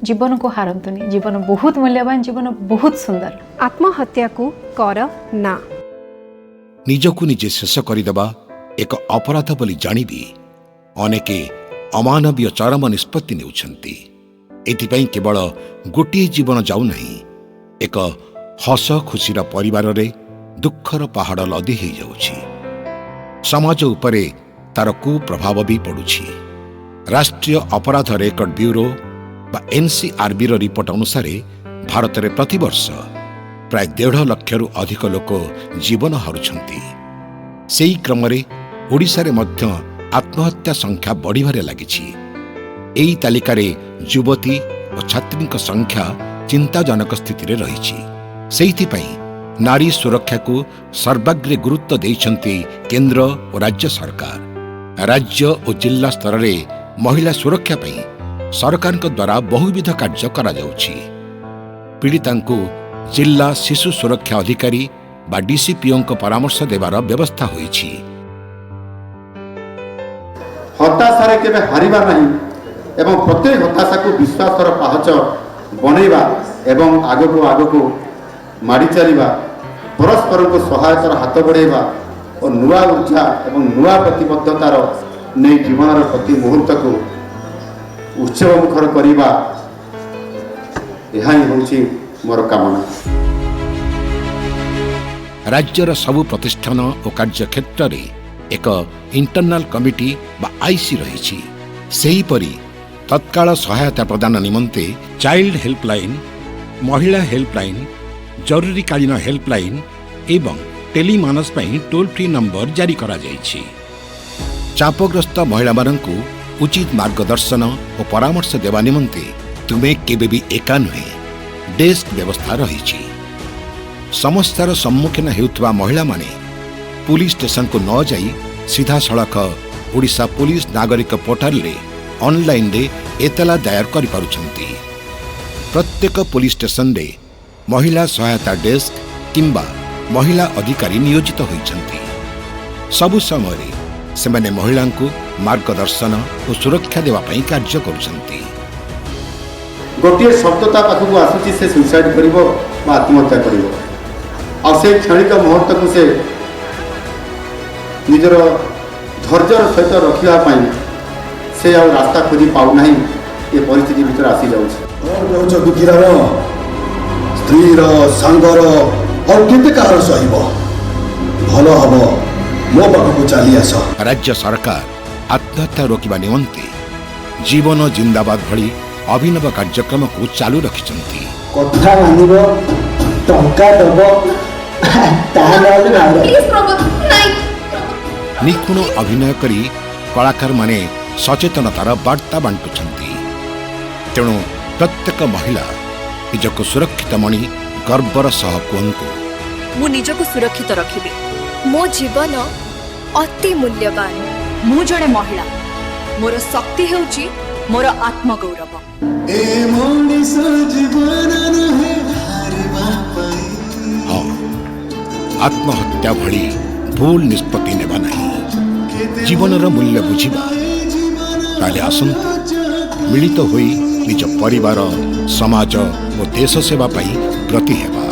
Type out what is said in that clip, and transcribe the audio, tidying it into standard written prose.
जीवन को हारंतुनी। जीवन बहुत मूल्यवान, जीवन बहुत सुंदर। आत्महत्या को कर ना। निजकु निजे शेष करदेवा एक अपराध बोली जानिबी अनेके अमानवीय चरम निष्पत्ति नेउछन्ति। एथिपाई केवल गोटे जीवन जाऊ नहीं, एक हस खुशीर परिवार रे दुखर पहाड़ लदी हो जाउछि। समाज उपरे तार कुप्रभाव भी पड़ुछि। राष्ट्रीय अपराध रेकर्ड ब्यूरो बा एनसीआरबी रिपोर्ट अनुसार भारत में प्रतिवर्ष प्राय 1.5 लाख अधिक लोक जीवन हारुछन्ति। सेही क्रम रे ओडिशा रे मध्य आत्महत्या संख्या बढ़िबारे लागिछि। एही तालिका रे युवती और छात्री संख्या चिंताजनक स्थिति रे रहिछि। सेहिथिपई नारी सुरक्षा को सर्वाग्रे गुरुत्व देइछन्ति केंद्र और राज्य सरकार। राज्य और जिला स्तर रे महिला सुरक्षा पई सरकार द्वारा बहुविध कार्य करा जाउछि। पीड़ितांकु जिला शिशु सुरक्षा अधिकारी बा डीसीपीओ को परामर्श देवार व्यवस्था होइछि। हताशारे केबे हारिबा नहीं एवं प्रत्येक हताशा को विश्वासर पाहच बनैबा एवं आगको माड़ी चलिबा, परस्पर को सहायतार हाथ बढ़ाइबा और नुआ ऊर्जा एवं नुआ प्रतिबद्धतार नहीं जीवन प्रति मुहूर्त को उत्सव मुखर करवा, यह ही मोर कामना। राज्यर सबु प्रतिष्ठान और कार्य क्षेत्र में एक इंटरनल कमिटी बा आईसी रही। सेहीपरि तत्काल सहायता प्रदान निमंते चाइल्ड हेल्पलाइन, महिला हेल्पलाइन, जरूरीकालीन हेल्पलाइन एवं टेलीमानस पई टोल फ्री नंबर जारी करा जाइछि। चापग्रस्त महिला माननकु उचित मार्गदर्शन और परामर्श देवा निमंते तुमे केबे भी एका नुहे, डेस्क व्यवस्था रही। समस्यार सम्मुखीन हेउथबा महिला माने पुलिस स्टेशन को न जाई सीधा सड़क ओडिशा पुलिस नागरिक पोर्टाल रे ऑनलाइन रे एतला दायर करि पारुछन्ति। प्रत्येक पुलिस स्टेशन रे महिला सहायता डेस्क किंबा महिला अधिकारी नियोजित होइछन्ति। सबु समय सेमाने महिला को मार्गदर्शन और सुरक्षा देवा पई कार्य करुछन्ति। गोटे शब्दता पाखक आसुची से सुसाइड करिवो बा आत्महत्या करिवो, आ से क्षणिक मुहूर्त को से निजर धैर्यर सहित रखिया पई से आ रास्ता खोजी पाउ नहीं, ये परिस्थिति भीतर आसी जाउछ। दुखीर स्त्री सांगर और केते कार सहिब भल हम मो पाखक चली आस। राज्य सरकार आत्महत्या रोकवा निमंते जीवन जिंदाबाद भली अभिनव कार्यक्रम को चालू रखिछन्ति। कथा मानिबो, टंका दबो, निपुण अभिनय करी कलाकार माने सचेतनतार वार्ता बांटुछन्ति। तेणु प्रत्येक महिला निजको सुरक्षित मणि गर्वर सह कहतु, मु निजको सुरक्षित रखिबे। मो जीवन अति मूल्यवान। मु जड़े महिला, मोर शक्ति हेउची मोर आत्मगौरव। हाँ, आत्महत्या भली भूल निष्पत्ति नेबा नहीं। जीवनर मूल्य बुझिबा ताले आसंतु मिलित होई निज परिवार, समाज और देश सेवा पई ब्रती हेबा।